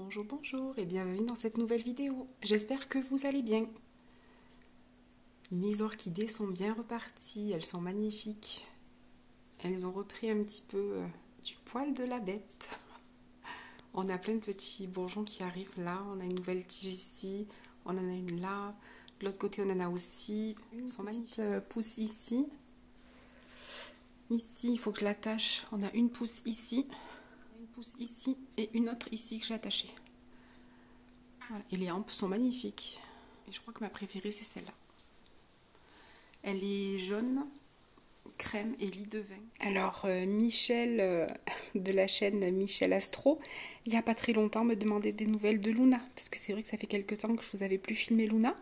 Bonjour, bonjour et bienvenue dans cette nouvelle vidéo. J'espère que vous allez bien. Mes orchidées sont bien reparties, elles sont magnifiques. Elles ont repris un petit peu du poil de la bête. On a plein de petits bourgeons qui arrivent là. On a une nouvelle tige ici, on en a une là. De l'autre côté, on en a aussi. Elles sont magnifiques. Pousse ici. Ici, il faut que je l'attache. On a une pousse ici. Une pousse ici et une autre ici que j'ai attachée. Voilà. Et les hampes sont magnifiques. Et je crois que ma préférée c'est celle-là. Elle est jaune, crème et lit de vin. Alors Michel de la chaîne Michel Astro, il n'y a pas très longtemps me demandait des nouvelles de Luna. Parce que c'est vrai que ça fait quelques temps que je vous avais plus filmé Luna.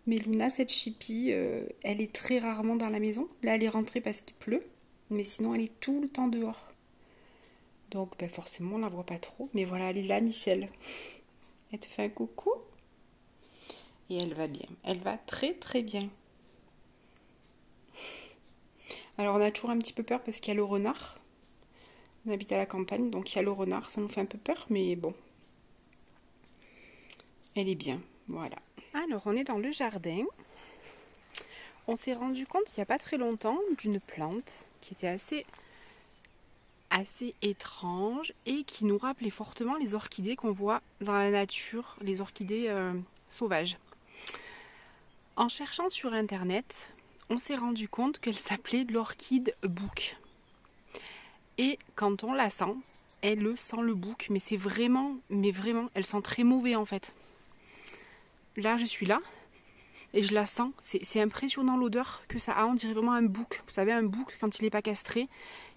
Mais Luna, cette chipie, elle est très rarement dans la maison. Là elle est rentrée parce qu'il pleut. Mais sinon elle est tout le temps dehors. Donc ben, forcément on la voit pas trop. Mais voilà, elle est là Michel. Elle te fait un coucou. Et elle va bien. Elle va très très bien. Alors on a toujours un petit peu peur parce qu'il y a le renard. On habite à la campagne, donc il y a le renard. Ça nous fait un peu peur, mais bon. Elle est bien, voilà. Alors on est dans le jardin. On s'est rendu compte il n'y a pas très longtemps d'une plante qui était assez étrange et qui nous rappelait fortement les orchidées qu'on voit dans la nature, les orchidées sauvages. En cherchant sur internet, on s'est rendu compte qu'elle s'appelait l'orchide bouc. Et quand on la sent, elle sent le bouc, mais c'est vraiment, elle sent très mauvais en fait. Là, je suis là et je la sens. C'est impressionnant l'odeur que ça a. On dirait vraiment un bouc. Vous savez, un bouc, quand il n'est pas castré,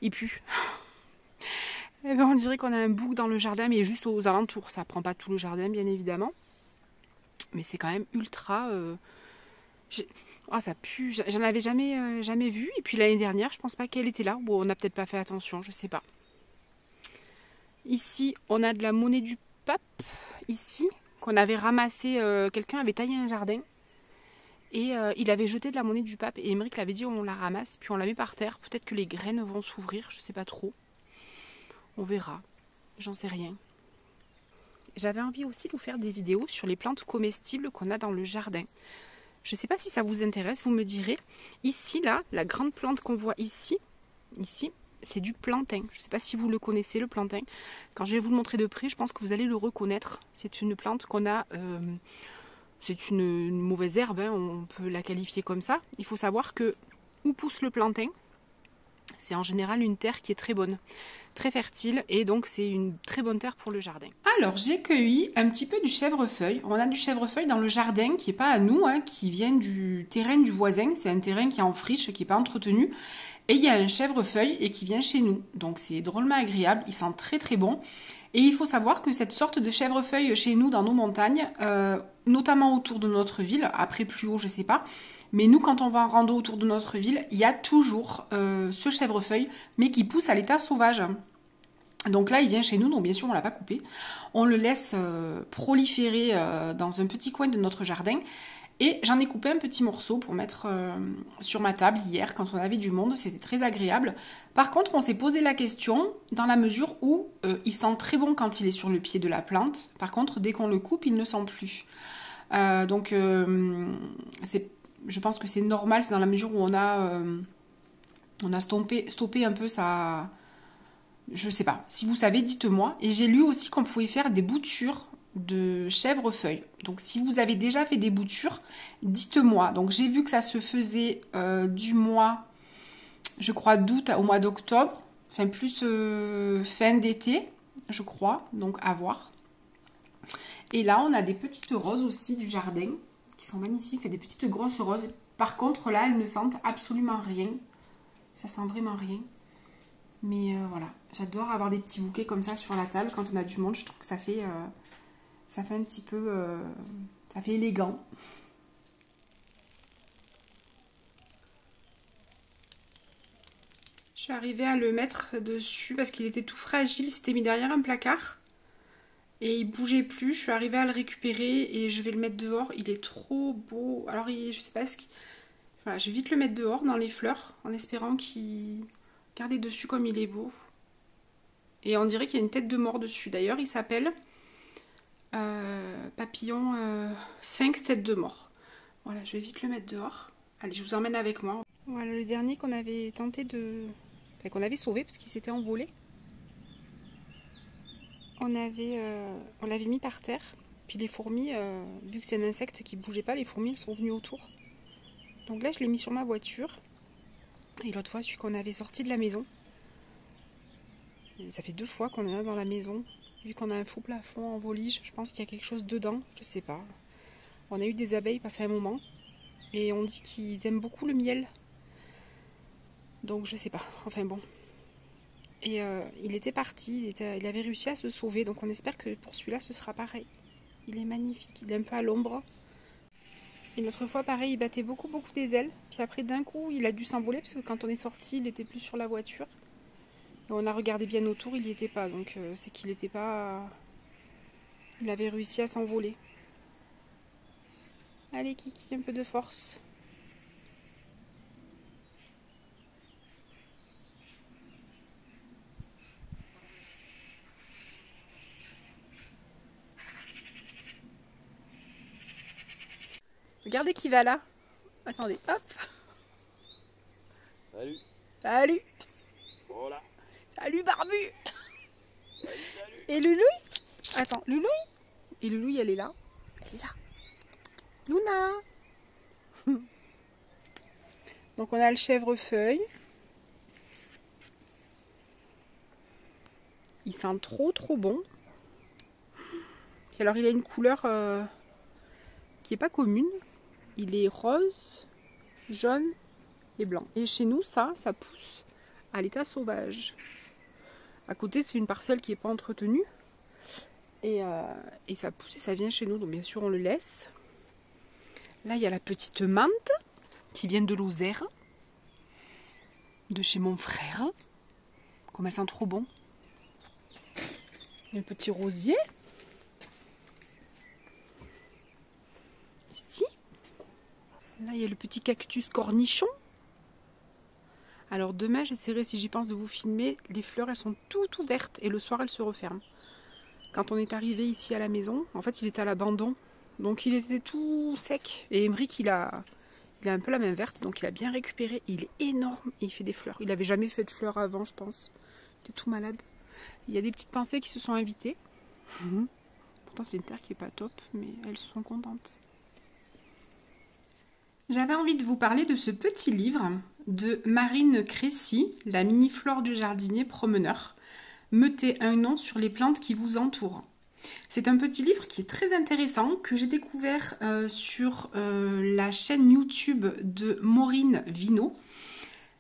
il pue. Et ben, on dirait qu'on a un bouc dans le jardin, mais juste aux alentours. Ça prend pas tout le jardin, bien évidemment. Mais c'est quand même ultra... Oh, ça pue. J'en avais jamais vu. Et puis l'année dernière, je pense pas qu'elle était là. Bon, on n'a peut-être pas fait attention, je sais pas. Ici, on a de la monnaie du pape. Ici, qu'on avait ramassé. Quelqu'un avait taillé un jardin. Et il avait jeté de la monnaie du pape. Et Émeric l'avait dit, on la ramasse. Puis on la met par terre. Peut-être que les graines vont s'ouvrir. Je sais pas trop. On verra. J'en sais rien. J'avais envie aussi de vous faire des vidéos sur les plantes comestibles qu'on a dans le jardin. Je ne sais pas si ça vous intéresse, vous me direz. Ici, là, la grande plante qu'on voit ici, c'est du plantain. Je ne sais pas si vous le connaissez, le plantain. Quand je vais vous le montrer de près, je pense que vous allez le reconnaître. C'est une plante qu'on a... c'est une mauvaise herbe, hein, on peut la qualifier comme ça. Il faut savoir que où pousse le plantain, c'est en général une terre qui est très bonne, très fertile, et donc c'est une très bonne terre pour le jardin. Alors j'ai cueilli un petit peu du chèvrefeuille. On a du chèvrefeuille dans le jardin qui n'est pas à nous, hein, qui vient du terrain du voisin. C'est un terrain qui est en friche, qui n'est pas entretenu. Et il y a un chèvrefeuille et qui vient chez nous. Donc c'est drôlement agréable, il sent très très bon. Et il faut savoir que cette sorte de chèvrefeuille chez nous dans nos montagnes, notamment autour de notre ville, après plus haut je sais pas, mais nous quand on va en rando autour de notre ville, il y a toujours ce chèvrefeuille, mais qui pousse à l'état sauvage. Donc là il vient chez nous, donc bien sûr on ne l'a pas coupé. On le laisse proliférer dans un petit coin de notre jardin. Et j'en ai coupé un petit morceau pour mettre sur ma table hier quand on avait du monde, c'était très agréable. Par contre, on s'est posé la question dans la mesure où il sent très bon quand il est sur le pied de la plante. Par contre, dès qu'on le coupe, il ne sent plus. Je pense que c'est normal, c'est dans la mesure où on a stoppé un peu ça. Je sais pas. Si vous savez, dites-moi. Et j'ai lu aussi qu'on pouvait faire des boutures de chèvrefeuille. Donc si vous avez déjà fait des boutures, dites-moi. Donc j'ai vu que ça se faisait du mois, je crois, d'août au mois d'octobre, enfin plus fin d'été, je crois, donc à voir. Et là on a des petites roses aussi du jardin qui sont magnifiques, des petites grosses roses. Par contre là elles ne sentent absolument rien, ça sent vraiment rien. Mais voilà, j'adore avoir des petits bouquets comme ça sur la table quand on a du monde. Je trouve que ça fait un petit peu... ça fait élégant. Je suis arrivée à le mettre dessus parce qu'il était tout fragile. Il s'était mis derrière un placard. Et il bougeait plus. Je suis arrivée à le récupérer et je vais le mettre dehors. Il est trop beau. Alors, je sais pas ce qui... Voilà, je vais vite le mettre dehors dans les fleurs en espérant qu'il... Regardez dessus comme il est beau. Et on dirait qu'il y a une tête de mort dessus. D'ailleurs, il s'appelle Papillon sphinx tête de mort. Voilà, je vais vite le mettre dehors. Allez, je vous emmène avec moi. Voilà le dernier qu'on avait tenté de... Enfin, qu'on avait sauvé parce qu'il s'était envolé. On l'avait mis par terre. Puis les fourmis, vu que c'est un insecte qui ne bougeait pas, les fourmis elles sont venues autour. Donc là, je l'ai mis sur ma voiture. Et l'autre fois, celui qu'on avait sorti de la maison. Ça fait 2 fois qu'on en a dans la maison. Vu qu'on a un faux plafond en volige, je pense qu'il y a quelque chose dedans. Je sais pas. On a eu des abeilles passé un moment. Et on dit qu'ils aiment beaucoup le miel. Donc je sais pas. Enfin bon. Et il était parti. Il avait réussi à se sauver. Donc on espère que pour celui-là, ce sera pareil. Il est magnifique. Il est un peu à l'ombre. Et l'autre fois, pareil, il battait beaucoup des ailes. Puis après, d'un coup, il a dû s'envoler. Parce que quand on est sorti, il était plus sur la voiture. Et on a regardé bien autour, il n'y était pas. Donc c'est qu'il n'était pas... Il avait réussi à s'envoler. Allez Kiki, un peu de force. Regardez qui va là. Attendez, hop. Salut. Salut. Voilà. Salut Barbu. Salut, salut. Et Loulouille. Attends, Loulouille. Et Loulouille, elle est là. Elle est là. Luna. Donc on a le chèvrefeuille. Il sent trop bon. Puis alors il a une couleur qui n'est pas commune. Il est rose, jaune et blanc. Et chez nous, ça pousse à l'état sauvage. À côté, c'est une parcelle qui n'est pas entretenue. Et ça pousse et ça vient chez nous. Donc bien sûr, on le laisse. Là, il y a la petite menthe qui vient de Lozère. De chez mon frère. Comme elle sent trop bon. Il y a le petit rosier. Ici. Là, il y a le petit cactus cornichon. Alors demain, j'essaierai, si j'y pense, de vous filmer. Les fleurs, elles sont toutes ouvertes et le soir, elles se referment. Quand on est arrivé ici à la maison, en fait, il était à l'abandon. Donc, il était tout sec. Et Emeric, il a un peu la main verte, donc il a bien récupéré. Il est énorme et il fait des fleurs. Il n'avait jamais fait de fleurs avant, je pense. Il était tout malade. Il y a des petites pensées qui se sont invitées. Pourtant, c'est une terre qui n'est pas top, mais elles sont contentes. J'avais envie de vous parler de ce petit livre de Marine Crécy, la mini-flore du jardinier promeneur. Mettez un nom sur les plantes qui vous entourent. C'est un petit livre qui est très intéressant, que j'ai découvert sur la chaîne YouTube de Maureen Vino.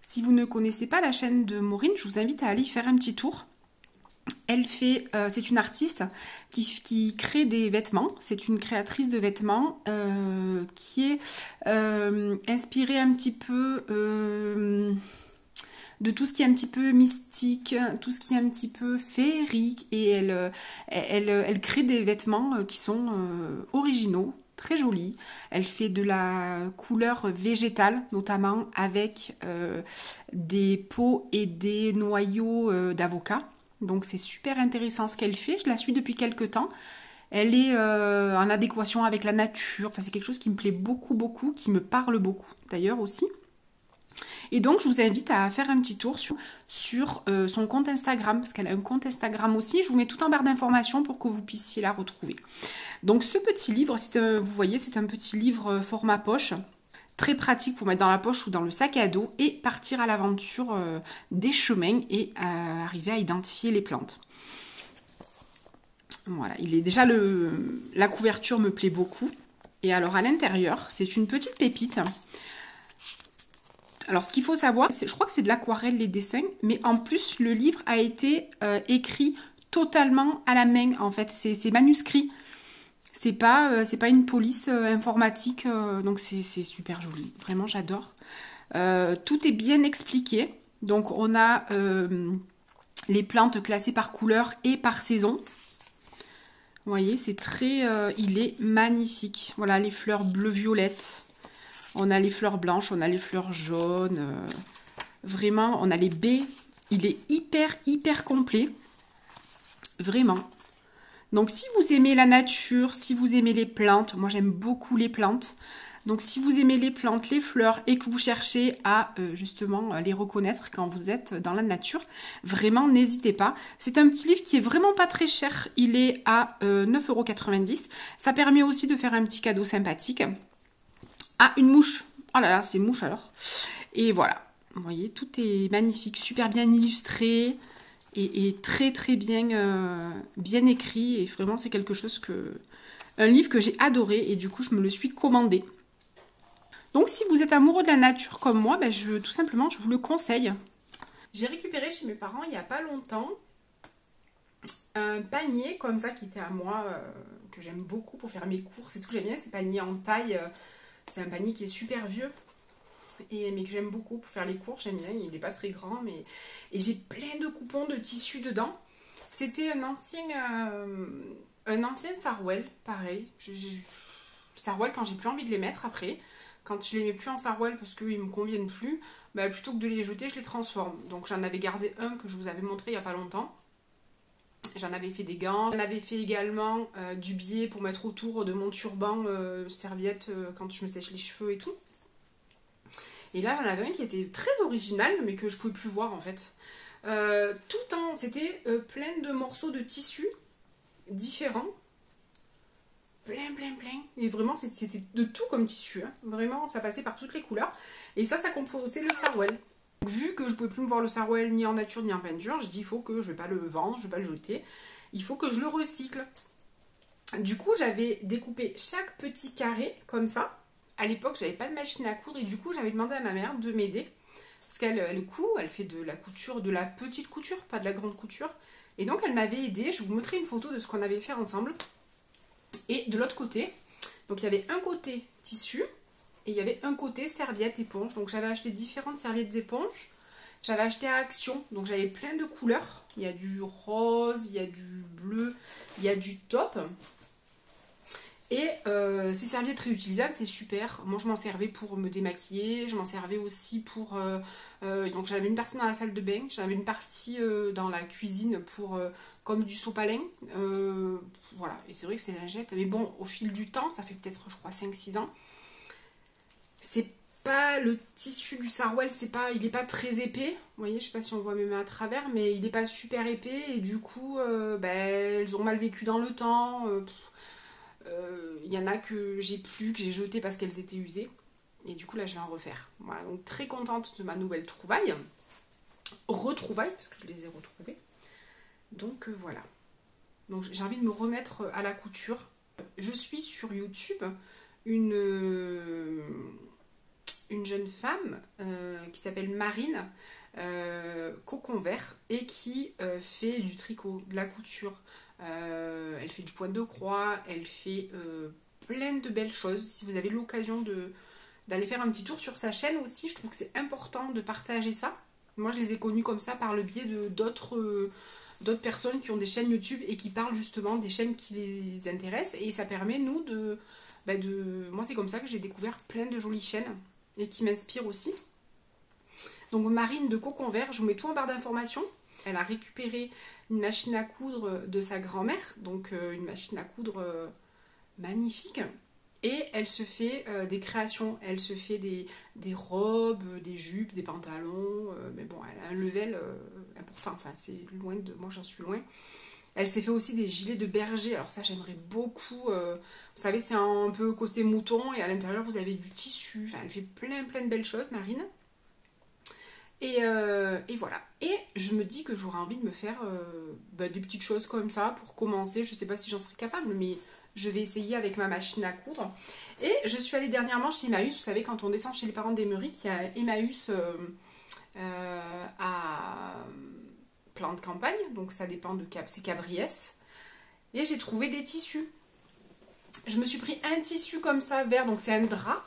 Si vous ne connaissez pas la chaîne de Maureen, je vous invite à aller y faire un petit tour. C'est une artiste qui crée des vêtements. C'est une créatrice de vêtements qui est inspirée un petit peu de tout ce qui est un petit peu mystique, tout ce qui est un petit peu féerique. Et elle crée des vêtements qui sont originaux, très jolis. Elle fait de la couleur végétale, notamment avec des peaux et des noyaux d'avocat. Donc c'est super intéressant ce qu'elle fait, je la suis depuis quelques temps. Elle est en adéquation avec la nature, enfin c'est quelque chose qui me plaît beaucoup, qui me parle beaucoup d'ailleurs aussi. Et donc je vous invite à faire un petit tour sur son compte Instagram, parce qu'elle a un compte Instagram aussi. Je vous mets tout en barre d'informations pour que vous puissiez la retrouver. Donc ce petit livre, vous voyez, c'est un petit livre format poche. Très pratique pour mettre dans la poche ou dans le sac à dos et partir à l'aventure des chemins et arriver à identifier les plantes. Voilà, la couverture me plaît beaucoup. Et alors à l'intérieur, c'est une petite pépite. Alors ce qu'il faut savoir, je crois que c'est de l'aquarelle les dessins, mais en plus le livre a été écrit totalement à la main en fait, c'est manuscrit. C'est pas une police informatique, donc c'est super joli. Vraiment, j'adore. Tout est bien expliqué. Donc, on a les plantes classées par couleur et par saison. Vous voyez, c'est il est magnifique. Voilà, les fleurs bleu-violette. On a les fleurs blanches, on a les fleurs jaunes. Vraiment, on a les baies. Il est hyper complet. Vraiment. Donc si vous aimez la nature, si vous aimez les plantes, moi j'aime beaucoup les plantes. Donc si vous aimez les plantes, les fleurs et que vous cherchez à justement les reconnaître quand vous êtes dans la nature, vraiment n'hésitez pas. C'est un petit livre qui est vraiment pas très cher, il est à 9,90 €. Ça permet aussi de faire un petit cadeau sympathique. Ah, une mouche. Oh là là, c'est mouche alors. Et voilà, vous voyez, tout est magnifique, super bien illustré et très très bien, bien écrit. Et vraiment c'est quelque chose un livre que j'ai adoré et du coup je me le suis commandé. Donc si vous êtes amoureux de la nature comme moi, ben, tout simplement je vous le conseille. J'ai récupéré chez mes parents il n'y a pas longtemps un panier comme ça qui était à moi, que j'aime beaucoup pour faire mes courses et tout. J'aime bien ces paniers en paille, c'est un panier qui est super vieux. Mais que j'aime beaucoup pour faire les courses, j'aime bien, il n'est pas très grand, et j'ai plein de coupons de tissu dedans. C'était un ancien Sarwell, pareil. Sarwell quand j'ai plus envie de les mettre après. Quand je les mets plus en Sarwell parce qu'ils me conviennent plus, bah, plutôt que de les jeter, je les transforme. Donc j'en avais gardé un que je vous avais montré il n'y a pas longtemps. J'en avais fait des gants. J'en avais fait également du biais pour mettre autour de mon turban, serviette quand je me sèche les cheveux et tout. Et là j'en avais un qui était très original mais que je pouvais plus voir en fait. C'était plein de morceaux de tissu différents. Plein. Et vraiment, c'était de tout comme tissu. Hein. Vraiment, ça passait par toutes les couleurs. Et ça composait le Sarwell. Donc, vu que je pouvais plus me voir le Sarwell ni en nature ni en peinture, je dis il faut que je vais pas le vendre, je vais pas le jeter. Il faut que je le recycle. Du coup, j'avais découpé chaque petit carré comme ça. À l'époque, j'avais pas de machine à coudre et du coup, j'avais demandé à ma mère de m'aider. Parce qu'elle coud, elle fait de la couture, de la petite couture, pas de la grande couture. Et donc, elle m'avait aidée. Je vous montrerai une photo de ce qu'on avait fait ensemble. Et de l'autre côté, donc il y avait un côté tissu et il y avait un côté serviette éponge. Donc j'avais acheté différentes serviettes éponges. J'avais acheté à Action, donc j'avais plein de couleurs. Il y a du rose, il y a du bleu, il y a du taupe. Et ces serviettes réutilisables, c'est super. Moi, je m'en servais pour me démaquiller. Je m'en servais aussi pour... donc, j'avais une partie dans la salle de bain. J'avais une partie dans la cuisine pour comme du sopalin. Voilà. Et c'est vrai que c'est lingettes. Mais bon, au fil du temps, ça fait peut-être, je crois, 5-6 ans. C'est pas le tissu du Sarwell, il n'est pas très épais. Vous voyez, je sais pas si on voit mes mains à travers, mais il n'est pas super épais. Et du coup, elles ont mal vécu dans le temps. Il y en a que j'ai jeté parce qu'elles étaient usées. Et du coup, là, je vais en refaire. Voilà, donc très contente de ma nouvelle trouvaille. Retrouvaille, parce que je les ai retrouvées. Donc, voilà. Donc, j'ai envie de me remettre à la couture. Je suis sur YouTube une jeune femme qui s'appelle Marine Cocon Vert et qui fait du tricot, de la couture. Elle fait du point de croix, elle fait plein de belles choses. Si vous avez l'occasion d'aller faire un petit tour sur sa chaîne aussi, je trouve que c'est important de partager ça. Moi, je les ai connus comme ça par le biais d'autres personnes qui ont des chaînes YouTube et qui parlent justement des chaînes qui les intéressent. Et ça permet, nous, moi, c'est comme ça que j'ai découvert plein de jolies chaînes et qui m'inspirent aussi. Donc, Marine de Cocon Vert, je vous mets tout en barre d'informations. Elle a récupéré une machine à coudre de sa grand-mère, donc une machine à coudre magnifique. Et elle se fait des créations, elle se fait des robes, des jupes, des pantalons, mais bon, elle a un level important, enfin c'est loin de... moi j'en suis loin. Elle s'est fait aussi des gilets de berger, alors ça j'aimerais beaucoup, vous savez c'est un peu côté mouton et à l'intérieur vous avez du tissu, enfin elle fait plein de belles choses Marine. Et voilà. Et je me dis que j'aurais envie de me faire des petites choses comme ça pour commencer. Je ne sais pas si j'en serai capable, mais je vais essayer avec ma machine à coudre. Et je suis allée dernièrement chez Emmaüs. Vous savez, quand on descend chez les parents d'Émeric, il y a Emmaüs à Plan de Campagne. Donc ça dépend de c'est Cabriès. Et j'ai trouvé des tissus. Je me suis pris un tissu comme ça vert. Donc c'est un drap.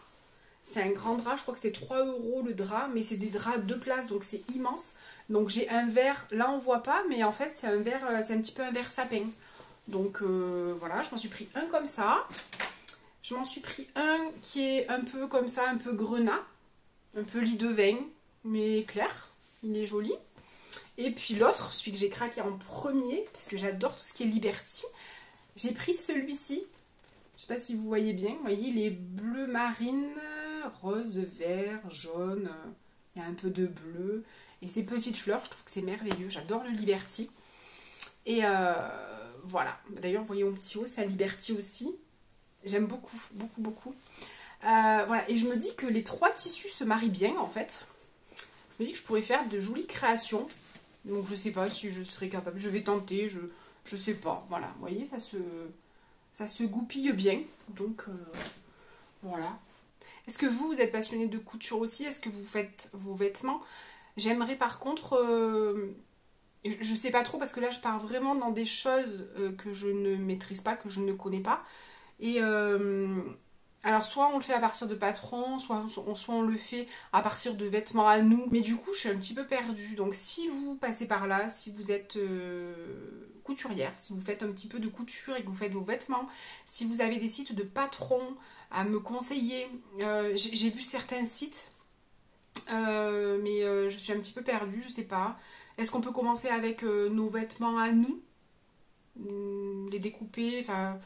C'est un grand drap, je crois que c'est 3 € le drap, mais c'est des draps 2 places, donc c'est immense. Donc j'ai un vert, là on voit pas, mais en fait c'est un vert, c'est un petit peu un vert sapin. Donc voilà, je m'en suis pris un comme ça. Je m'en suis pris un qui est un peu comme ça, un peu grenat, un peu lit de vin, mais clair, il est joli. Et puis l'autre, celui que j'ai craqué en premier, parce que j'adore tout ce qui est Liberty, J'ai pris celui-ci. Je sais pas si vous voyez bien. Vous voyez, il est bleu marine, rose, vert, jaune. Il y a un peu de bleu. Et ces petites fleurs, je trouve que c'est merveilleux. J'adore le Liberty. Et voilà. D'ailleurs, vous voyez mon petit haut, c'est un Liberty aussi. J'aime beaucoup, beaucoup, beaucoup. Voilà. Et je me dis que les 3 tissus se marient bien, en fait. Je me dis que je pourrais faire de jolies créations. Donc, je sais pas si je serais capable. Je vais tenter, je sais pas. Voilà. Vous voyez, ça se goupille bien. Donc, voilà. Est-ce que vous êtes passionné de couture aussi? Est-ce que vous faites vos vêtements? J'aimerais par contre, je sais pas trop parce que là je pars vraiment dans des choses que je ne maîtrise pas, que je ne connais pas. Et alors soit on le fait à partir de patrons, soit on le fait à partir de vêtements à nous. Mais du coup je suis un petit peu perdue. Donc si vous passez par là, si vous êtes couturière, si vous faites un petit peu de couture et que vous faites vos vêtements, si vous avez des sites de patrons à me conseiller, j'ai vu certains sites. Mais je suis un petit peu perdue, je sais pas. Est-ce qu'on peut commencer avec nos vêtements à nous, les découper, enfin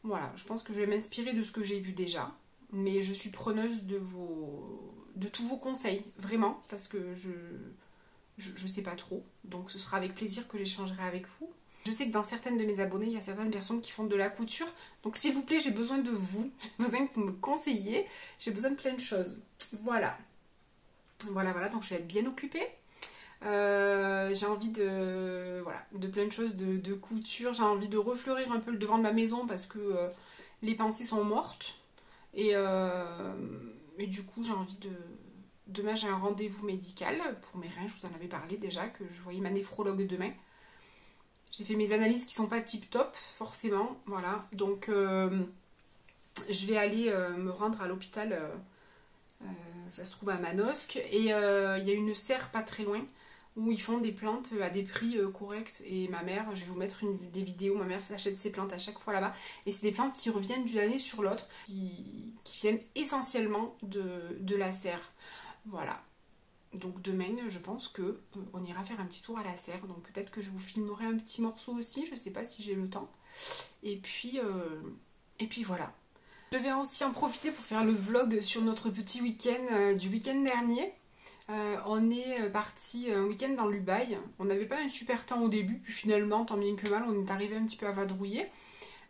voilà, je pense que je vais m'inspirer de ce que j'ai vu déjà, mais je suis preneuse de tous vos conseils, vraiment, parce que je sais pas trop, donc ce sera avec plaisir que j'échangerai avec vous. Je sais que dans certaines de mes abonnées, il y a certaines personnes qui font de la couture, donc s'il vous plaît, j'ai besoin de vous, j'ai besoin que vous me conseillez, j'ai besoin de plein de choses. Voilà. Voilà, donc je vais être bien occupée. J'ai envie de plein de choses de couture. J'ai envie de refleurir un peu le devant de ma maison parce que les pensées sont mortes. Et du coup, j'ai envie de... Demain, j'ai un rendez-vous médical pour mes reins. Je vous en avais parlé déjà, que je voyais ma néphrologue demain. J'ai fait mes analyses qui sont pas tip-top, forcément. Voilà, donc je vais aller me rendre à l'hôpital... ça se trouve à Manosque et il y a une serre pas très loin où ils font des plantes à des prix corrects et ma mère, je vais vous mettre des vidéos, ma mère s'achète ses plantes à chaque fois là-bas et c'est des plantes qui reviennent d'une année sur l'autre qui viennent essentiellement de la serre. Voilà, donc demain je pense que on ira faire un petit tour à la serre, donc peut-être que je vous filmerai un petit morceau aussi, je sais pas si j'ai le temps et puis voilà. Je vais aussi en profiter pour faire le vlog sur notre petit week-end du week-end dernier. On est parti un week-end dans l'Ubaye. On n'avait pas un super temps au début, puis finalement, tant bien que mal, on est arrivé un petit peu à vadrouiller.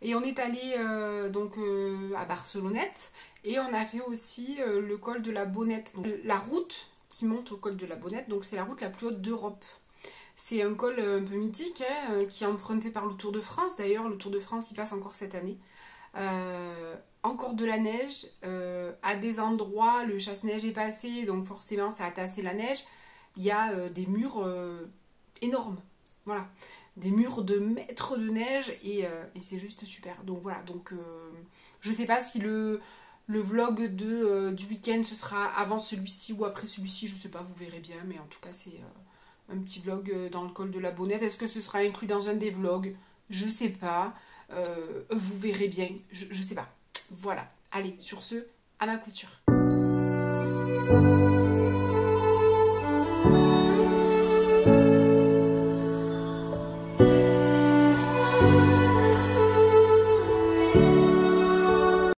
Et on est allé à Barcelonnette et on a fait aussi le col de la Bonnette. Donc, la route qui monte au col de la Bonnette, donc c'est la route la plus haute d'Europe. C'est un col un peu mythique qui est emprunté par le Tour de France. D'ailleurs, le Tour de France, il passe encore cette année. Encore de la neige, à des endroits le chasse-neige est passé, donc forcément ça a tassé la neige. Il y a des murs énormes, voilà, des murs de mètres de neige et c'est juste super. Donc voilà, donc je sais pas si le vlog du week-end ce sera avant celui-ci ou après celui-ci, je sais pas, vous verrez bien, mais en tout cas c'est un petit vlog dans le col de la Bonnette. Est-ce que ce sera inclus dans un des vlogs? Je sais pas. Vous verrez bien, je sais pas. Voilà, allez, sur ce, à ma couture.